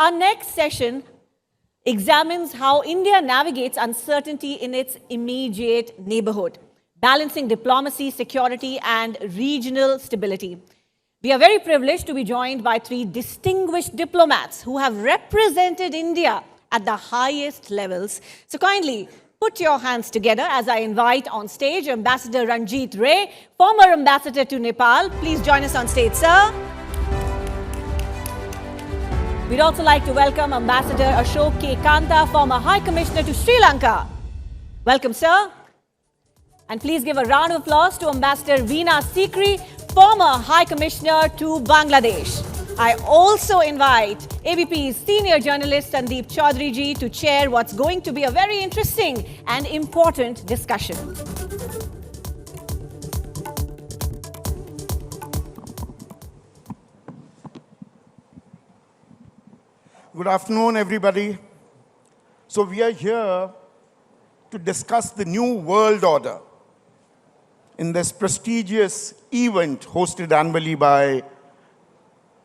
Our next session examines how India navigates uncertainty in its immediate neighborhood, balancing diplomacy, security, and regional stability. We are very privileged to be joined by three distinguished diplomats who have represented India at the highest levels. So kindly put your hands together as I invite on stage Ambassador Ranjit Ray, former ambassador to Nepal. Please join us on stage, sir. We'd also like to welcome Ambassador Ashok K. Kanta, former High Commissioner to Sri Lanka. Welcome, sir. And please give a round of applause to Ambassador Veena Sikri, former High Commissioner to Bangladesh. I also invite ABP's senior journalist Sandeep Chaudhary ji to chair what's going to be a very interesting and important discussion. Good afternoon, everybody. So we are here to discuss the new world order in this prestigious event hosted annually by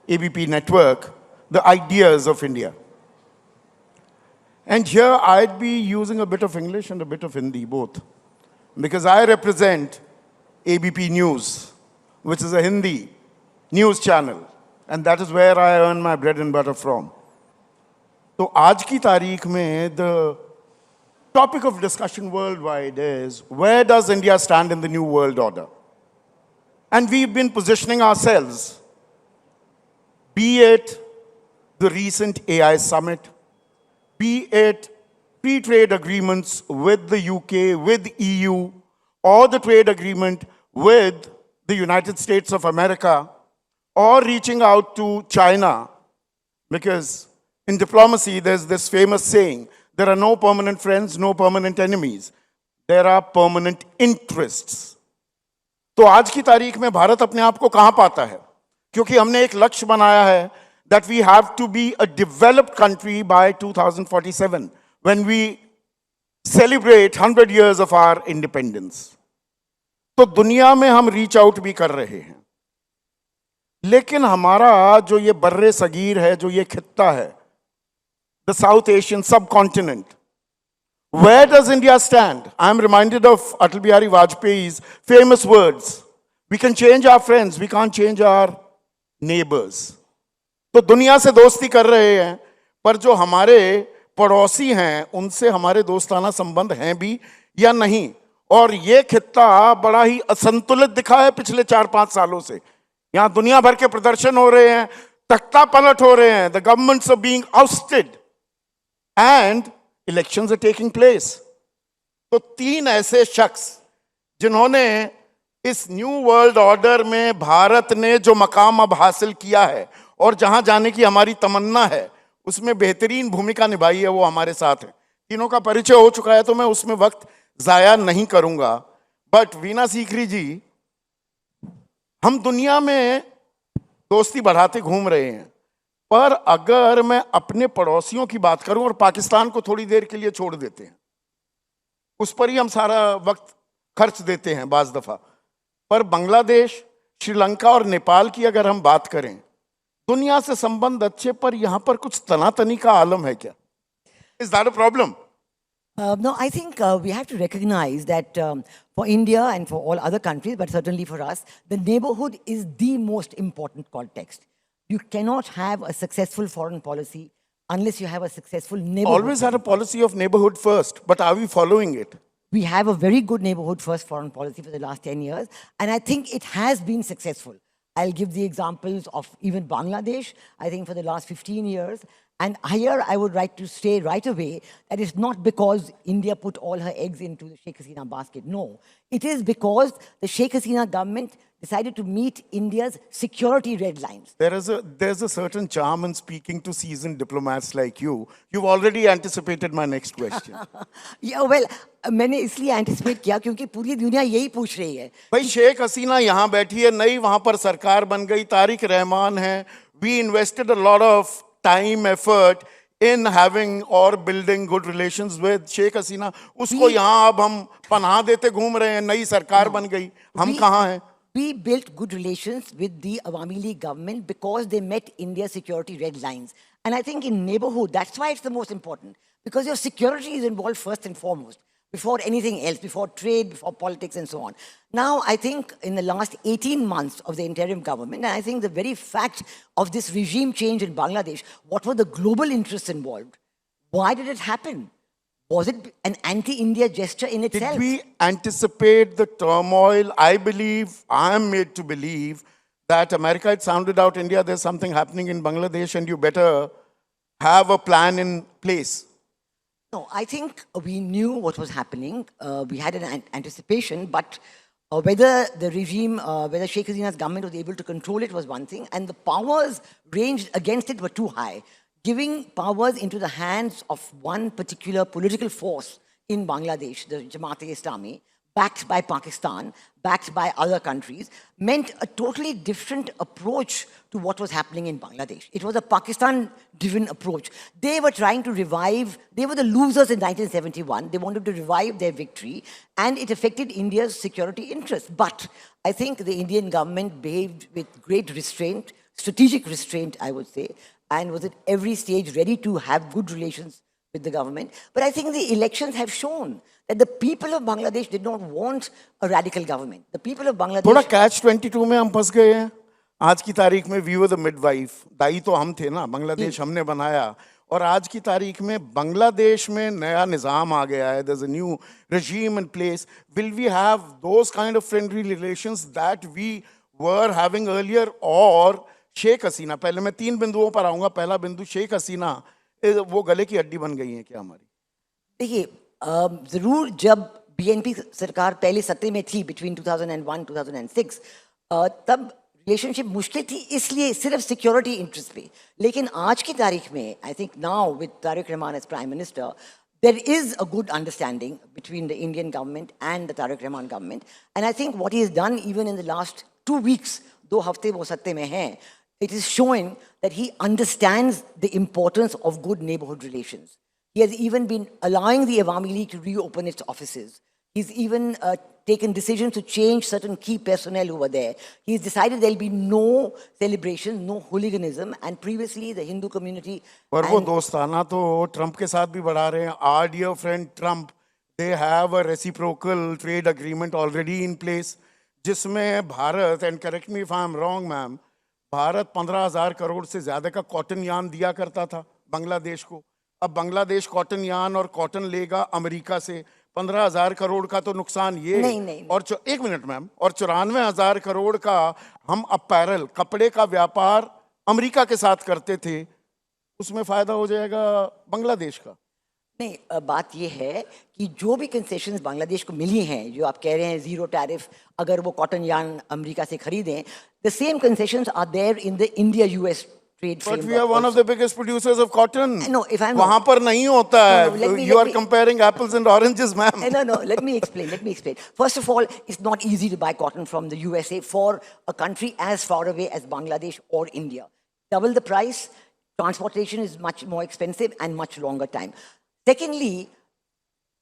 ABP Network, the Ideas of India. And here I'd be using a bit of English and a bit of Hindi, both, because I represent ABP News, which is a Hindi news channel, and that is where I earn my bread and butter from. तो आज की तारीख में the topic of discussion worldwide is where does India stand in the new world order? And we've been positioning ourselves, be it the recent AI summit, be it free trade agreements with the UK, with EU, or the trade agreement with the United States of America, or reaching out to China, because in diplomacy, there's this famous saying, there are no permanent friends, no permanent enemies. There are permanent interests. तो आज की तारीख में भारत अपने आप को कहां पाता है? क्योंकि हमने एक लक्ष्य बनाया है that we have to be a developed country by 2047 when we celebrate 100 years of our independence. तो दुनिया में हम reach out भी कर रहे हैं. लेकिन हमारा जो ये बर्रे सगीर है, जो ये खित्ता है, the South Asian subcontinent. Where does India stand? I'm reminded of Atal Bihari Vajpayee's famous words. We can change our friends, we can't change our neighbors. तो दुनिया से दोस्ती कर रहे हैं, पर जो हमारे पड़ोसी हैं, उनसे हमारे दोस्ताना संबंध हैं भी या नहीं. और ये खित्ता बड़ा ही असंतुलित दिखा है पिछले 4-5 सालों से. यहाँ दुनिया भर के प्रदर्शन हो रहे हैं, तख्ता पलट हो रहे हैं. The governments are being ousted. And elections are taking place. तो 3 ऐसे शख्स जिन्होंने इस न्यू वर्ल्ड ऑर्डर में भारत ने जो मकाम अब हासिल किया है और जहां जाने की हमारी तमन्ना है, उसमें बेहतरीन भूमिका निभाई है, वो हमारे साथ हैं. तीनों का परिचय हो चुका है, तो मैं उसमें वक्त जाया नहीं करूंगा. बट वीना सीकरी जी, हम दुनिया में दोस्ती बढ़ाते घूम रहे हैं, पर अगर मैं अपने पड़ोसियों की बात करूं और पाकिस्तान को थोड़ी देर के लिए छोड़ देते हैं, उस पर ही हम सारा वक्त खर्च देते हैं बाज दफा, पर बांग्लादेश, श्रीलंका और नेपाल की अगर हम बात करें, दुनिया से संबंध अच्छे, पर यहां पर कुछ तनातनी का आलम है क्या? Is that a problem? No, I think we have to recognize that for India and for all other countries, but certainly for us, the neighborhood is the most important context. You cannot have a successful foreign policy unless you have a successful neighborhood. Always had a policy of neighborhood first, but are we following it? We have a very good neighborhood first foreign policy for the last 10 years, and I think it has been successful. I'll give the examples of even Bangladesh, I think for the last 15 years. And here I would like to say right away that it's not because India put all her eggs into the Sheikh Hasina basket. No, it is because the Sheikh Hasina government decided to meet India's security red lines. There's a certain charm in speaking to seasoned diplomats like you. You've already anticipated my next question. Yeah, well, मैंने इसलिए anticipate किया क्योंकि पूरी दुनिया यही पूछ रही है. भाई शेख हसीना यहाँ बैठी है, नई वहाँ पर सरकार बन गई, तारिक रहमान है. We invested a lot of time, effort in having or building good relations with Sheikh Hasina. उसको यहाँ अब हम पनाह देते घूम रहे हैं, नई सरकार बन गई. हम कहाँ हैं? We built good relations with the Awami League government because they met India's security red lines. And I think in neighborhood, that's why it's the most important, because your security is involved first and foremost, before anything else, before trade, before politics, and so on. Now, I think in the last 18 months of the interim government, and I think the very fact of this regime change in Bangladesh, what were the global interests involved? Why did it happen? Was it an anti-India gesture in itself? Did we anticipate the turmoil? I am made to believe that America had sounded out India, there's something happening in Bangladesh and you better have a plan in place. No, I think we knew what was happening. We had an anticipation, but whether the regime, whether Sheikh Hasina's government was able to control it was one thing, and the powers ranged against it were too high. Giving powers into the hands of one particular political force in Bangladesh, the Jamaat-e-Islami, backed by Pakistan, backed by other countries, meant a totally different approach to what was happening in Bangladesh. It was a Pakistan-driven approach. They were trying to revive, they were the losers in 1971. They wanted to revive their victory, and it affected India's security interests. But I think the Indian government behaved with great restraint, strategic restraint, I would say, and was at every stage ready to have good relations with the government. But I think the elections have shown that the people of Bangladesh did not want a radical government. The people of Bangladesh... थोड़ा catch 22 में हम फंस गए हैं. आज की तारीख में we were the midwife. दाई तो हम थे ना, बांग्लादेश हमने बनाया. और आज की तारीख में बांग्लादेश में नया निज़ाम आ गया है. There's a new regime in place. Will we have those kind of friendly relations that we were having earlier? और शेख हसीना, पहले मैं 3 बिंदुओं पर आऊंगा. पहला बिंदु, शेख हसीना वो गले की हड्डी बन गई है क्या हमारी? देखिए, जरूर जब बीएनपी सरकार पहले सत्ते में थी बिटवीन 2001-2006, तब रिलेशनशिप मुश्किल थी, इसलिए सिर्फ सिक्योरिटी इंटरेस्ट पे. लेकिन आज की तारीख में, I think now with Tarique Rahman as prime minister, there is a good understanding between the Indian government and the Tariq Rahman government. And I think what he has done even in the last 2 weeks, 2 हफ्ते वो सत्ते में हैं, it is showing that he understands the importance of good neighborhood relations. He has even been allowing the Awami League to reopen its offices. He's even taken decisions to change certain key personnel who were there. He's decided there'll be no celebration, no hooliganism, and previously the Hindu community... पर वो दोस्ताना तो Trump के साथ भी बढ़ा रहे हैं. Our dear friend Trump, they have a reciprocal trade agreement already in place, जिसमें Bharat, and correct me if I'm wrong, ma'am, Bharat 15,000 crore से ज्यादा का कॉटन यान दिया करता था बांग्लादेश को. अब बांग्लादेश कॉटन यान और कॉटन लेगा अमेरिका से. 15,000 करोड़ का तो नुकसान ये नहीं. और 1 मिनट मैम, और 94,000 करोड़ का हम अपैरल, कपड़े का व्यापार अमेरिका के साथ करते थे. उसमें फायदा हो जाएगा बांग्लादेश का. नहीं, बात ये है कि जो भी कंसेशंस बांग्लादेश को मिली हैं, जो आप कह रहे हैं जीरो टैरिफ, अगर वो कॉटन यार्न अमेरिका से खरीदें, the same concessions are there in the India-US trade framework. But we are one of the biggest producers of cotton. No, if I'm वहाँ पर नहीं होता है. No, You are comparing apples and oranges, ma'am. No, let me explain. First of all, it's not easy to buy cotton from the USA for a country as far away as Bangladesh or India. Double the price, transportation is much more expensive and much longer time. Secondly,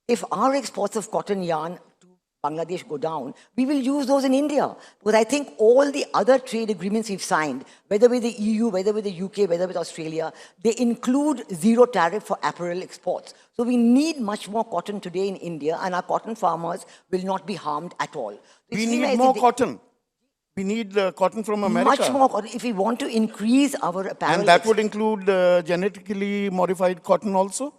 if our exports of cotton yarn to Bangladesh go down, we will use those in India. Because I think all the other trade agreements we've signed, whether with the EU, whether with the UK, whether with Australia, they include zero tariff for apparel exports. So we need much more cotton today in India, and our cotton farmers will not be harmed at all. We need more cotton. We need cotton from America. Much more cotton if we want to increase our apparel. And that would include genetically modified cotton also?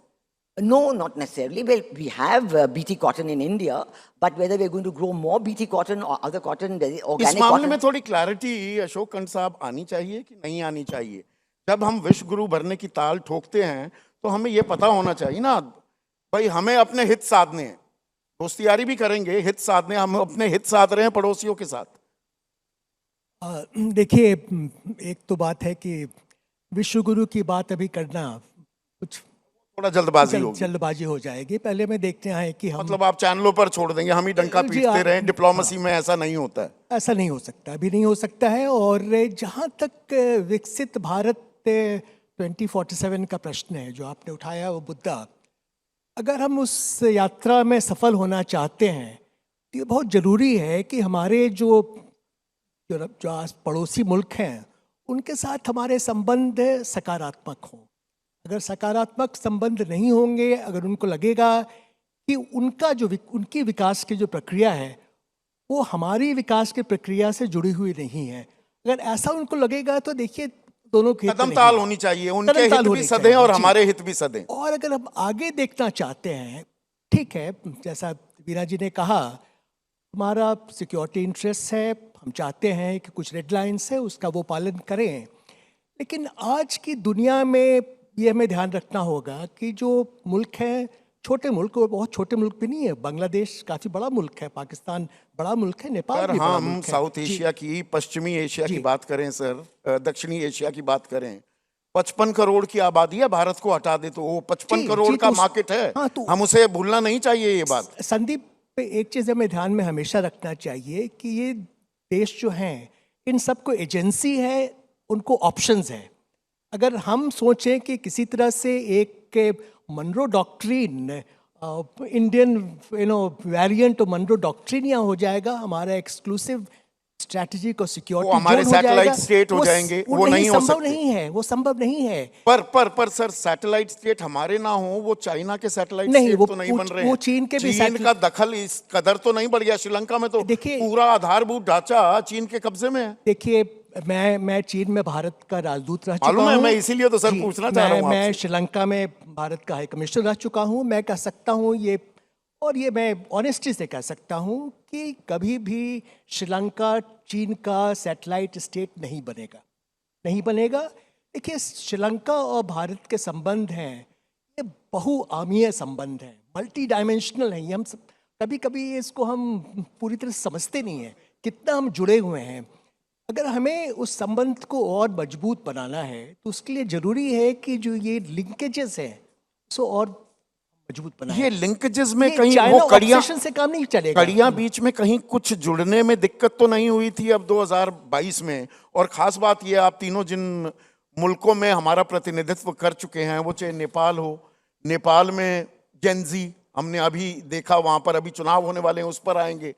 No, not necessarily. Well, we have BT cotton in India, but whether we're going to grow more BT cotton or other cotton, organic cotton... इस मामले में थोड़ी clarity Ashok कंठ साहब आनी चाहिए कि नहीं आनी चाहिए. जब हम विश्व गुरु भरने की ताल ठोकते हैं तो हमें ये पता होना चाहिए ना भाई, हमें अपने हित साधने हैं. दोस्ती यारी भी करेंगे, हित साधने, हम अपने हित साध रहे हैं पड़ोसियों के साथ. देखिए, एक तो बात है कि विश्व गुरु की बात अभी करना कुछ थोड़ा जल्दबाजी हो जाएगी. पहले में देखते हैं कि हम, मतलब आप चैनलों पर छोड़ देंगे, हम ही डंका पीटते रहें. डिप्लोमेसी में ऐसा नहीं होता है. ऐसा नहीं हो सकता, अभी नहीं हो सकता है. और जहाँ तक विकसित भारत 2047 का प्रश्न है जो आपने उठाया, वो मुद्दा, अगर हम उस यात्रा में सफल होना चाहते हैं तो ये बहुत ज़रूरी है कि हमारे जो पड़ोसी मुल्क हैं उनके साथ हमारे संबंध सकारात्मक हों. अगर सकारात्मक संबंध नहीं होंगे, अगर उनको लगेगा कि उनकी विकास की जो प्रक्रिया है वो हमारी विकास की प्रक्रिया से जुड़ी हुई नहीं है, अगर ऐसा उनको लगेगा तो देखिए दोनों के हित में कदम नहीं ताल है। होनी चाहिए, उनके कदम ताल हित भी होनी सधें चाहिए, और जी। हमारे हित भी सधें। और अगर हम आगे देखना चाहते हैं, ठीक है, जैसा वीरा जी ने कहा, हमारा सिक्योरिटी इंटरेस्ट है, हम चाहते हैं कि कुछ रेड लाइन्स है उसका वो पालन करें, लेकिन आज की दुनिया में ये हमें ध्यान रखना होगा कि जो मुल्क है, छोटे मुल्क, और बहुत छोटे मुल्क भी नहीं है, बांग्लादेश काफ़ी बड़ा मुल्क है, पाकिस्तान बड़ा मुल्क है, नेपाल सर भी बड़ा हम मुल्क है। साउथ जी। एशिया की, पश्चिमी एशिया की जी। बात करें सर, दक्षिणी एशिया की बात करें, 55 करोड़ की आबादी है, भारत को हटा दे तो वो 55 जी, करोड़ जी, का तो मार्केट है। हाँ, तो हम उसे भूलना नहीं चाहिए ये बात। संदीप पे एक चीज़ हमें ध्यान में हमेशा रखना चाहिए कि ये देश जो हैं, इन सबको एजेंसी है, उनको ऑप्शंस हैं। अगर हम सोचें कि किसी तरह से एक Monroe doctrine, Indian variant of Monroe doctrine यहाँ हो जाएगा, हमारा एक्सक्लूसिव स्ट्रैटेजिक और सिक्योरिटी वो हमारे जोन हो satellite जाएगा, state हो जाएंगे, वो नहीं हो संभव सकते। नहीं है, वो संभव नहीं है। पर सर सैटेलाइट स्टेट हमारे ना हो, वो चाइना के सैटेलाइट नहीं, स्टेट वो तो नहीं वो- बन रहे वो हैं। चीन के भी चीन satellite- का दखल इस कदर तो नहीं बढ़ गया। श्रीलंका में तो देखिए- पूरा आधारभूत ढांचा चीन के कब्जे में है। देखिए, मैं चीन में भारत का राजदूत रह चुका मालूम है, हूँ। मैं इसीलिए तो सर जी, पूछना चाह रहा हूँ मैं आपसे। श्रीलंका में भारत का हाई कमिश्नर रह चुका हूँ। मैं कह सकता हूँ ये, और ये मैं ऑनेस्टी से कह सकता हूँ कि कभी भी श्रीलंका चीन का सैटेलाइट स्टेट नहीं बनेगा, नहीं बनेगा। देखिए, श्रीलंका और भारत के संबंध हैं, ये बहुआमीय संबंध हैं, मल्टी डायमेंशनल हैं। ये हम सब कभी कभी इसको हम पूरी तरह समझते नहीं हैं कितना हम जुड़े हुए हैं। अगर हमें उस संबंध को और मजबूत बनाना है तो उसके लिए जरूरी है कि जो ये लिंकेजेस हैं सो और मजबूत बनाएं। ये लिंकेजेस में ये कहीं चाइना वो कड़ियां obsession से काम नहीं चलेगा। कड़ियां बीच में कहीं कुछ जुड़ने में दिक्कत तो नहीं हुई थी अब 2022 में? और खास बात ये, आप तीनों जिन मुल्कों में हमारा प्रतिनिधित्व कर चुके हैं, वो चाहे नेपाल हो, नेपाल में जेनजी हमने अभी देखा, वहां पर अभी चुनाव होने वाले हैं, उस पर आएंगे।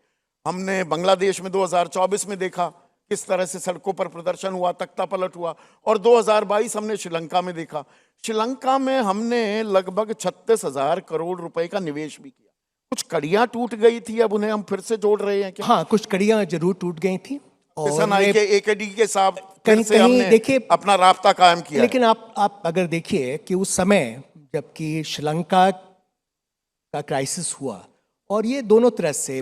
हमने बांग्लादेश में 2024 में देखा किस तरह से सड़कों पर प्रदर्शन हुआ, तख्ता पलट हुआ, और 2022 हमने श्रीलंका में देखा। श्रीलंका में हमने लगभग 36,000 करोड़ रुपए का निवेश भी किया। कुछ कड़ियां टूट गई थी, अब उन्हें हम फिर से जोड़ रहे हैं क्या? हाँ, कुछ कड़ियां जरूर टूट गई थी किसान आई के एकेडी के साथ फिर कहीं- से कहीं हमने देखिए- अपना राब्ता कायम किया है। लेकिन आप अगर देखिए कि उस समय जबकि श्रीलंका का क्राइसिस हुआ, और ये दोनों तरह से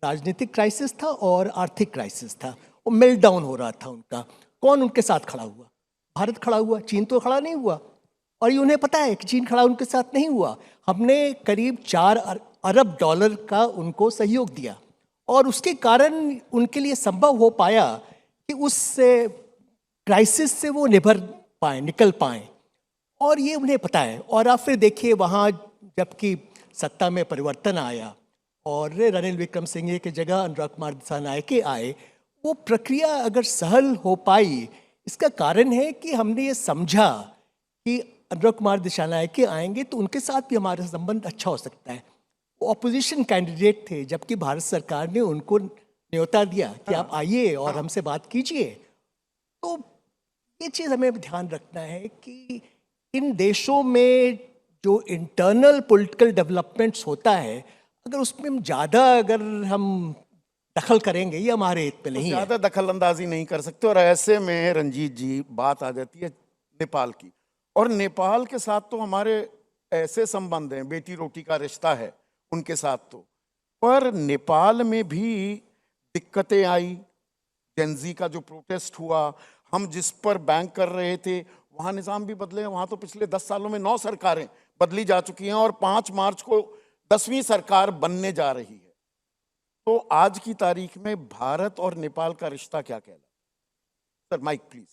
राजनीतिक क्राइसिस था और आर्थिक क्राइसिस था, वो मेल्ट डाउन हो रहा था उनका। कौन उनके साथ खड़ा हुआ? भारत खड़ा हुआ, चीन तो खड़ा नहीं हुआ। और ये उन्हें पता है कि चीन खड़ा उनके साथ नहीं हुआ। हमने करीब 4 अरब डॉलर का उनको सहयोग दिया, और उसके कारण उनके लिए संभव हो पाया कि उस क्राइसिस से वो निकल पाए, और ये उन्हें पता है। और आप फिर देखिए, वहाँ जबकि सत्ता में परिवर्तन आया और रनिल विक्रमसिंघे की जगह अनुराग कुमार दिसानायके आए, वो प्रक्रिया अगर सहल हो पाई, इसका कारण है कि हमने ये समझा कि अनुराग कुमार दिसानायके आएंगे तो उनके साथ भी हमारा संबंध अच्छा हो सकता है। वो ऑपोजिशन कैंडिडेट थे, जबकि भारत सरकार ने उनको न्योता दिया कि आप आइए और हमसे बात कीजिए। तो ये चीज़ हमें ध्यान रखना है कि इन देशों में जो इंटरनल पॉलिटिकल डेवलपमेंट्स होता है, अगर उसमें अगर हम दखल करेंगे, ये हमारे हित में नहीं है। ज्यादा दखल अंदाजी नहीं कर सकते। और ऐसे में रंजीत जी, बात आ जाती है नेपाल की, और नेपाल के साथ तो हमारे ऐसे संबंध हैं, बेटी रोटी का रिश्ता है उनके साथ तो। पर नेपाल में भी दिक्कतें आई, जेनजी का जो प्रोटेस्ट हुआ, हम जिस पर बैंक कर रहे थे, वहाँ निज़ाम भी बदले हैं। वहाँ तो पिछले 10 सालों में 9 सरकारें बदली जा चुकी हैं, और 5 मार्च को 10वीं सरकार बनने जा रही है। तो आज की तारीख में भारत और नेपाल का रिश्ता क्या कहलाता है? Sir, mike please.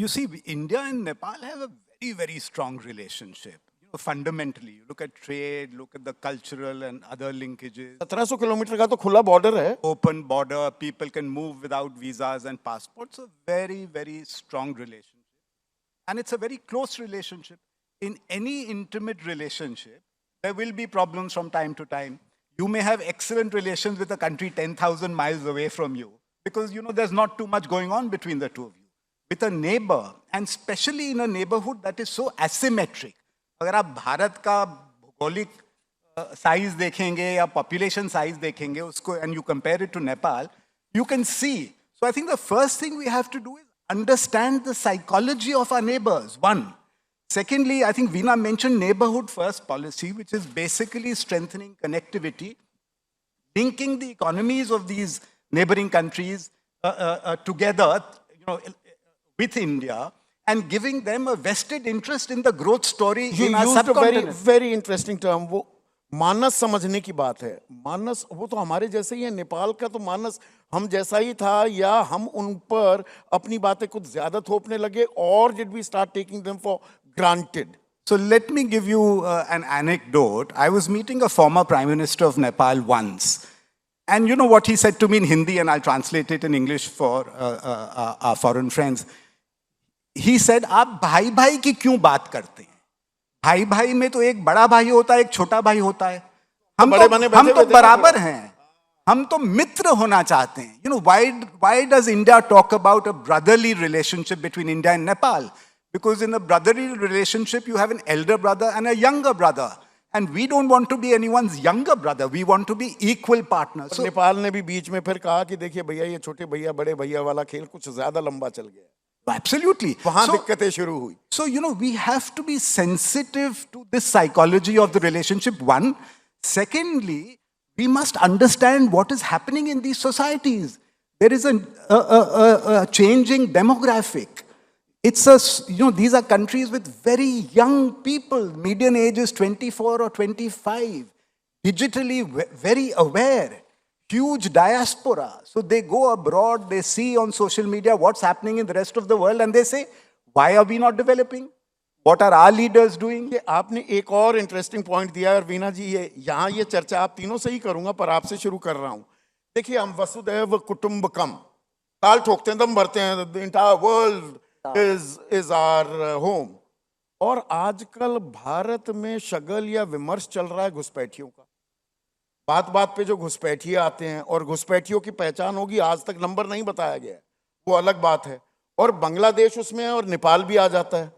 You see, India and Nepal have a very, very strong relationship. You know, fundamentally, you look at trade, look at the cultural and other linkages. 1700 kilometre का तो खुला बॉर्डर है। Open border, people can move without visas and passports. A very, very strong relationship. And it's a very close relationship. In any intimate relationship, there will be problems from time to time. You may have excellent relations with a country 10,000 miles away from you because, you know, there's not too much going on between the two of you. with a neighbor, and especially in a neighborhood that is so asymmetric. अगर आप भारत का भौगोलिक size देखेंगे या population size देखेंगे उसको, and you compare it to Nepal, you can see. So I think the first thing we have to do is understand the psychology of our neighbors, one. Secondly, I think Veena mentioned neighborhood first policy, which is basically strengthening connectivity, linking the economies of these neighboring countries together, with India, and giving them a vested interest in the growth story You in our used a very, subcontinent. very interesting term. वो मानस समझने की बात है. मानस वो तो हमारे जैसे ही है. नेपाल का तो मानस हम जैसा ही था, या हम उन पर अपनी बातें कुछ ज्यादा थोपने लगे, or did we start taking them for granted? So let me give you an anecdote. I was meeting a former Prime Minister of Nepal once. And you know what he said to me in Hindi, and I'll translate it in English for our foreign friends. He said, आप भाई भाई की क्यों बात करते हैं? भाई भाई में तो एक बड़ा भाई होता है, एक छोटा भाई होता है. हम तो बराबर हैं. हम तो मित्र होना चाहते हैं. You know, why does India talk about a brotherly relationship between India and Nepal? Because in a brotherly relationship, you have an elder brother and a younger brother. And we don't want to be anyone's younger brother. We want to be equal partners. So, Nepal ने भी बीच में फिर कहा कि देखिए भैया, ये छोटे भैया बड़े भैया वाला खेल कुछ ज्यादा लंबा चल गया. absolutely. वहां दिक्कतें शुरू हुई. So, we have to be sensitive to this psychology of the relationship, one. Secondly, we must understand what is happening in these societies. There is a changing demographic. It's these are countries with very young people. Median age is 24 or 25. Digitally very aware. Huge diaspora. So they go abroad, they see on social media what's happening in the rest of the world, and they say, why are we not developing? What are our leaders doing? ये आपने एक और interesting point दिया है. और वीना जी, यहाँ ये चर्चा आप तीनों से ही करूंगा, पर आपसे शुरू कर रहा हूं. देखिए, हम वसुदैव कुटुंबकम ताल ठोकते हैं, दम भरते हैं. The entire world is our home. और आजकल भारत में शगल या विमर्श चल रहा है घुसपैठियों का. बात बात पे जो घुसपैठिए आते हैं, और घुसपैठियों की पहचान होगी, आज तक नंबर नहीं बताया गया है, वो अलग बात है. और बांग्लादेश उसमें है, और नेपाल भी आ जाता है.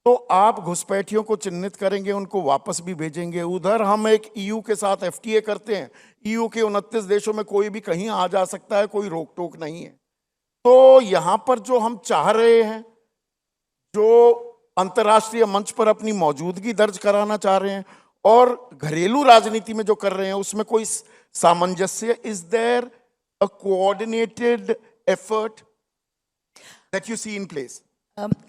तो आप घुसपैठियों को चिन्हित करेंगे, उनको वापस भी भेजेंगे. उधर हम एक ईयू के साथ FTA करते हैं. ईयू के 29 देशों में कोई भी कहीं आ जा सकता है, कोई रोक टोक नहीं है. तो यहां पर जो हम चाह रहे हैं, जो अंतर्राष्ट्रीय मंच पर अपनी मौजूदगी दर्ज कराना चाह रहे हैं, और घरेलू राजनीति में जो कर रहे हैं, उसमें कोई सामंजस्य. Is there a coordinated effort that you see in place?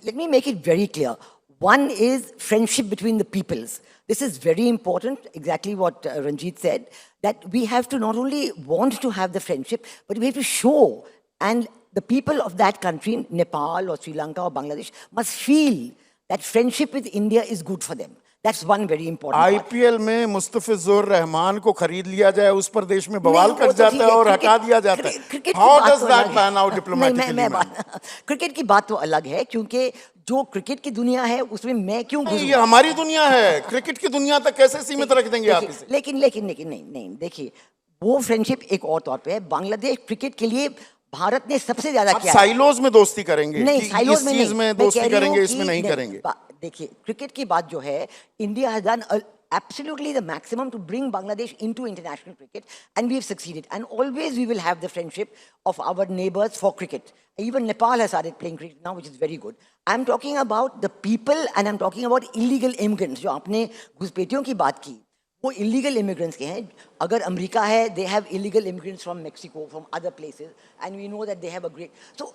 Let me make it very clear. One is friendship between the peoples. This is very important, exactly what Ranjit said, that we have to not only want to have the friendship, but we have to show, and the people of that country, Nepal or Sri Lanka or Bangladesh, must feel that friendship with India is good for them. That's one very important part. IPL में मुस्तफिजुर रहमान को खरीद लिया जाए, उस पर देश में बवाल कट जाता है और हटा दिया जाता है. How does that pan out diplomatically? Cricket की बात तो अलग है, क्योंकि जो क्रिकेट की दुनिया है उसमें मैं क्यों घुसूं? ये हमारी दुनिया है. क्रिकेट की दुनिया तक कैसे सीमित रख देंगे आप इसे? लेकिन नहीं, देखिए, वो फ्रेंडशिप एक और तौर पे है. बांग्लादेश क्रिकेट के लिए भारत ने सबसे ज्यादा किया. साइलोज में दोस्ती करेंगे? नहीं, साइलोज में इस चीज में दोस्ती करेंगे, इसमें नहीं करेंगे. देखिए, क्रिकेट की बात जो है, India has done absolutely the maximum to bring Bangladesh into international cricket, and we have succeeded. And always we will have the friendship of our neighbors for cricket. Even Nepal has started playing cricket now, which is very good. I'm talking about the people, and I'm talking about illegal immigrants. जो आपने घुसपैठियों की बात की, वो illegal immigrants के हैं. अगर अमेरिका है, they have illegal immigrants from Mexico, from other places, and we know that they have a great. So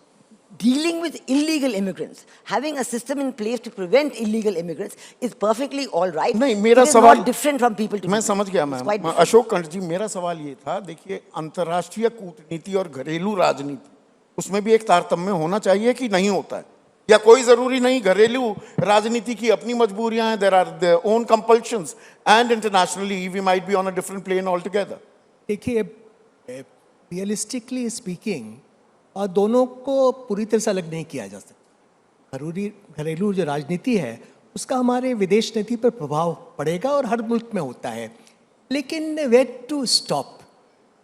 dealing with illegal immigrants, having a system in place to prevent illegal immigrants is perfectly all right. नहीं, मेरा it is सवाल not different from people to मैं people. समझ गया. Ma'am Ashok कंठ जी, मेरा सवाल ये था, देखिए, अंतर्राष्ट्रीय कूटनीति और घरेलू राजनीति, उसमें भी एक तारतम्य होना चाहिए कि नहीं होता है? या कोई जरूरी नहीं? घरेलू राजनीति की अपनी मजबूरियां हैं, there are their own compulsions, and internationally we might be on a different plane all together. देखिए, रियलिस्टिकली स्पीकिंग, और दोनों को पूरी तरह से अलग नहीं किया जा सकता. घरेलू जो राजनीति है, उसका हमारे विदेश नीति पर प्रभाव पड़ेगा, और हर मुल्क में होता है. लेकिन where to stop,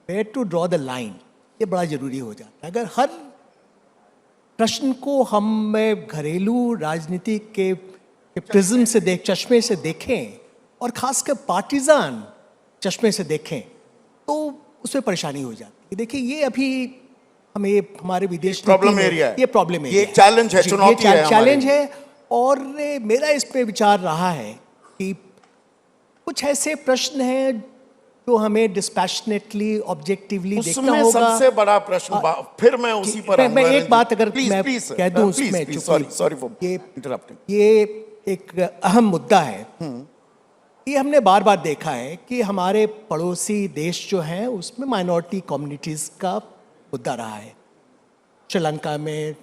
where to draw the line, ये बड़ा ज़रूरी हो जाता है. अगर हर प्रश्न को हम घरेलू राजनीति के प्रिज्म से चश्मे से देखें और खासकर पार्टिजान चश्मे से देखें तो उसमें परेशानी हो जाती है। देखिए ये अभी हमें हमारे विदेश प्रॉब्लम नीति में एरिया है। ये प्रॉब्लम ये एक चैलेंज है, चुनौती है चैलेंज है। और मेरा इस पे विचार रहा है कि कुछ ऐसे प्रश्न हैं जो हमें डिस्पैशनेटली ऑब्जेक्टिवली देखना उसमें होगा। सबसे बड़ा प्रश्न फिर मैं उसी पर मैं एक बात अगर मैं प्लीज कह दूं उसमें, चूंकि सॉरी फॉर ये इंटरप्टिंग। ये एक अहम मुद्दा है। ये हमने बार बार देखा है कि हमारे पड़ोसी देश जो हैं उसमें माइनॉरिटी कम्युनिटीज़ का मुद्दा रहा है। श्रीलंका में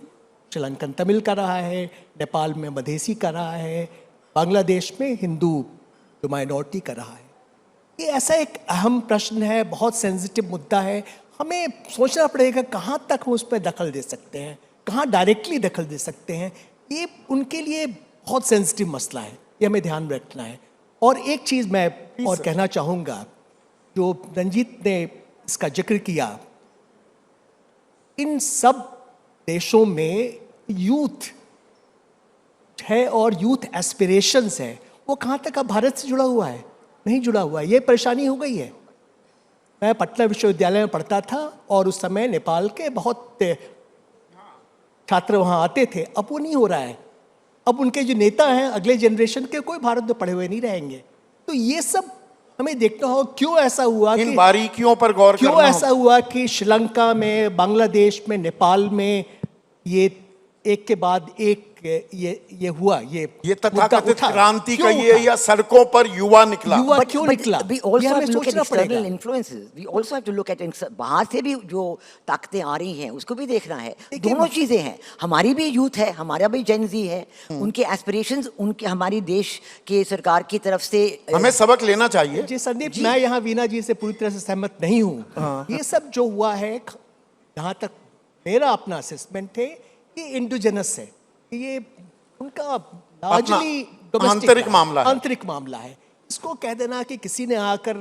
श्रीलंकन तमिल का रहा है, नेपाल में मधेसी का रहा है, बांग्लादेश में हिंदू जो माइनॉरिटी का रहा है। ये ऐसा एक अहम प्रश्न है, बहुत सेंसिटिव मुद्दा है। हमें सोचना पड़ेगा कहाँ तक हम उस पर दखल दे सकते हैं, कहाँ डायरेक्टली दखल दे सकते हैं। ये उनके लिए बहुत सेंसिटिव मसला है, ये हमें ध्यान में रखना है। और एक चीज़ मैं और कहना चाहूँगा, जो रंजीत ने इसका जिक्र किया, इन सब देशों में यूथ है और यूथ एस्पिरेशंस है, वो कहाँ तक अब भारत से जुड़ा हुआ है? नहीं जुड़ा हुआ है। ये परेशानी हो गई है। मैं पटना विश्वविद्यालय में पढ़ता था और उस समय नेपाल के बहुत छात्र वहाँ आते थे। अब वो नहीं हो रहा है। अब उनके जो नेता हैं अगले जनरेशन के, कोई भारत में पढ़े हुए नहीं रहेंगे। तो ये सब हमें देखना हो क्यों ऐसा हुआ, इन बारीकियों पर गौर क्यों करना ऐसा हुआ कि श्रीलंका में, बांग्लादेश में, नेपाल में ये एक के बाद एक ये हुआ। ये तथाकथित क्रांति का ये या सड़कों पर युवा निकला। युवा क्यों निकला? We also ये have हमें to look at सोचना external पड़ेगा। influences. We also have to look at बाहर से भी जो ताकतें आ रही हैं उसको भी देखना है। दोनों चीजें हैं। हमारी भी यूथ है, हमारा भी जेन जी है, उनके एस्पिरेशंस, उनके हमारी देश के सरकार की तरफ से हमें सबक लेना चाहिए। जी संदीप, मैं यहाँ वीना जी से पूरी तरह से सहमत नहीं हूँ। ये सब जो हुआ है, जहाँ तक मेरा अपना असेसमेंट है, ये इंडोजेनस है। ये उनका लार्जली आंतरिक मामला है। आंतरिक मामला है। इसको कह देना कि किसी ने आकर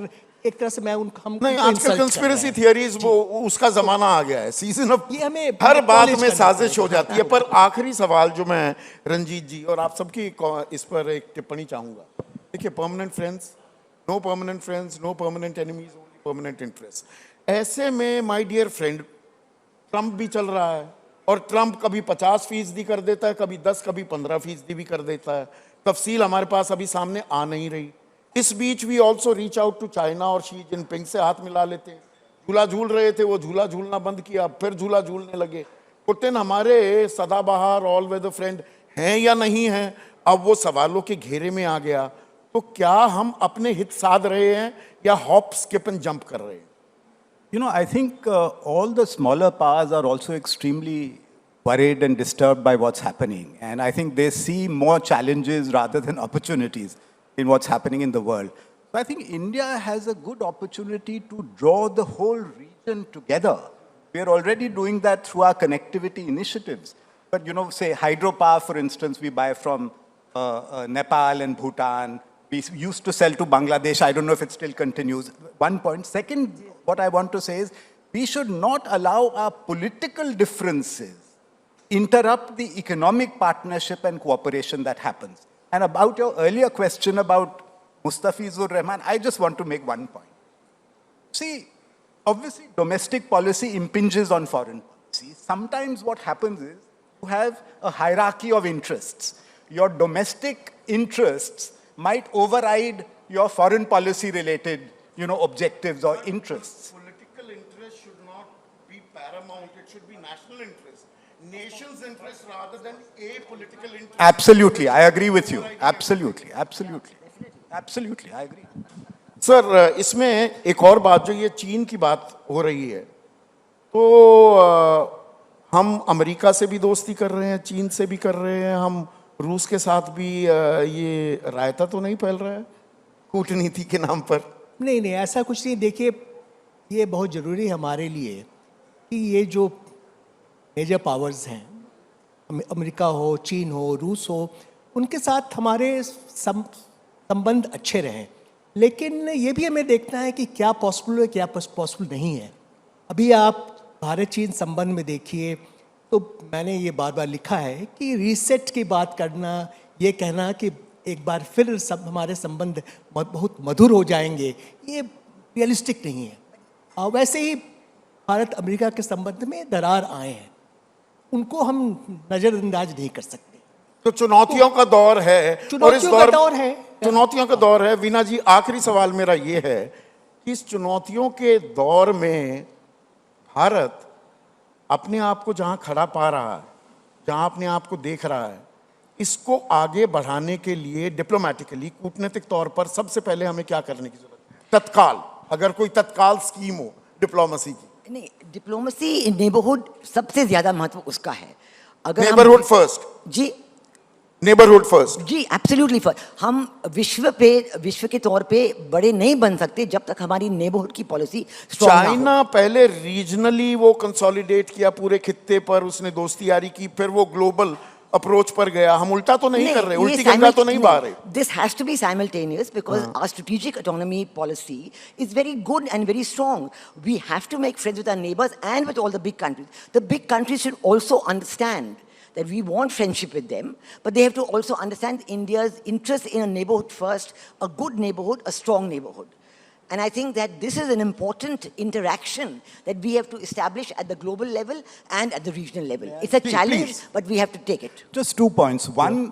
एक तरह से मैं हम नहीं, आजकल कंस्पिरेसी थियरीज वो उसका जमाना आ गया है। सीजन ऑफ ये हमें हर बात में करना साजिश हो जाती है। पर आखिरी सवाल जो मैं रंजीत जी और आप सबकी इस पर एक टिप्पणी चाहूंगा। देखिए, permanent friends, no permanent friends, no permanent enemies, only permanent interest. ऐसे में माय डियर फ्रेंड, ट्रंप भी चल रहा है और ट्रंप कभी 50% कर देता है, कभी 10, कभी 15% भी कर देता है। तफसील हमारे पास अभी सामने आ नहीं रही। इस बीच we also reach out to China और शी जिनपिंग से हाथ मिला लेते हैं। झूला झूल रहे थे, वो झूला झूलना बंद किया, फिर झूला झूलने लगे। पुतिन हमारे सदाबहार ऑल वेदर फ्रेंड हैं या नहीं हैं, अब वो सवालों के घेरे में आ गया। तो क्या हम अपने हित साध रहे हैं या हॉप स्किप एंड जंप कर रहे हैं? You know, I think all the smaller powers are also extremely worried and disturbed by what's happening. And I think they see more challenges rather than opportunities in what's happening in the world. So I think India has a good opportunity to draw the whole region together. We are already doing that through our connectivity initiatives. But, you know, say hydropower, for instance, we buy from Nepal and Bhutan. We used to sell to Bangladesh. I don't know if it still continues. One point. Second, what I want to say is we should not allow our political differences interrupt the economic partnership and cooperation that happens. And about your earlier question about Mustafizur Rahman, I just want to make one point. See, obviously domestic policy impinges on foreign policy. Sometimes what happens is you have a hierarchy of interests. Your domestic interests might override your foreign policy related, you know, objectives or interests. Political interest should not be paramount. It should be national interest. Nation's interest rather than a political interest. Absolutely, I agree with you. Absolutely, absolutely. Absolutely, I agree. Sir, इसमें एक और बात, जो ये चीन की बात हो रही है, तो हम अमेरिका से भी दोस्ती कर रहे हैं, चीन से भी कर रहे हैं, हम रूस के साथ भी ये रायता तो नहीं फैल रहा है कूटनीति के नाम पर? नहीं नहीं, ऐसा कुछ नहीं। देखिए, ये बहुत ज़रूरी है हमारे लिए कि ये जो मेजर पावर्स हैं, अमेरिका हो, चीन हो, रूस हो, उनके साथ हमारे संबंध अच्छे रहें। लेकिन ये भी हमें देखना है कि क्या पॉसिबल है, क्या पॉसिबल नहीं है। अभी आप भारत चीन संबंध में देखिए तो मैंने ये बार बार लिखा है कि रीसेट की बात करना, ये कहना कि एक बार फिर सब हमारे संबंध बहुत मधुर हो जाएंगे, ये रियलिस्टिक नहीं है। और वैसे ही भारत अमेरिका के संबंध में दरार आए हैं, उनको हम नज़रअंदाज नहीं कर सकते। तो चुनौतियों का दौर है, और इस चुनौतियों का दौर है। चुनौतियों का दौर है। वीना जी, आखिरी सवाल मेरा ये है कि इस चुनौतियों के दौर में भारत अपने आप को जहां खड़ा पा रहा है, जहां अपने आप को देख रहा है, इसको आगे बढ़ाने के लिए डिप्लोमेटिकली, कूटनीतिक तौर पर सबसे पहले हमें क्या करने की जरूरत है? तत्काल, अगर कोई तत्काल स्कीम हो डिप्लोमेसी की। नहीं, डिप्लोमेसी इन नेबरहुड सबसे ज्यादा महत्व उसका है। अगर हम- नेबरहुड फर्स्ट, जी नेबरहुड फर्स्ट। जी, एब्सोल्युटली। हम विश्व के तौर पे बड़े नहीं बन सकते जब तक हमारी नेबरहुड की पॉलिसी स्ट्रांग ना हो। चाइना पहले रीजनली वो कंसोलिडेट किया पूरे खित्ते पर, उसने दोस्ती यारी की, फिर वो ग्लोबल अप्रोच पर गया। हम उल्टा तो नहीं कर रहे, उल्टी गंगा तो नहीं बहा रहे। This has to be simultaneous because our strategic autonomy policy is very good and very strong. We have to make friends with our neighbors and with all the big countries. The big countries should also understand that we want friendship with them, but they have to also understand India's interest in a neighborhood first, a good neighborhood, a strong neighborhood. And I think that this is an important interaction that we have to establish at the global level and at the regional level. It's a challenge, please. but we have to take it. Just 2 points. One,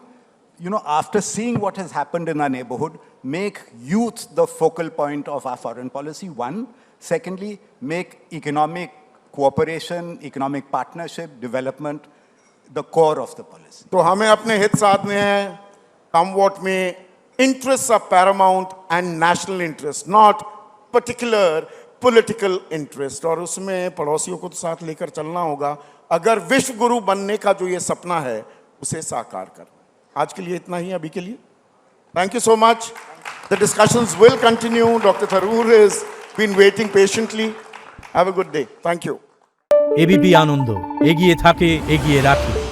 after seeing what has happened in our neighborhood, make youth the focal point of our foreign policy, one. Secondly, make economic cooperation, economic partnership, development the core of the policy. तो हमें अपने हित साधने हैं, come what may. Interests are paramount and national interest, not particular political interest. और उसमें पड़ोसियों को तो साथ लेकर चलना होगा अगर विश्व गुरु बनने का जो ये सपना है उसे साकार करना। आज के लिए इतना ही, अभी के लिए। Thank you so much. The discussions will continue. Dr. Tharoor has been waiting patiently. Have a good day. Thank you. ABP Ananda, এগিয়ে থাকে, এগিয়ে রাখে।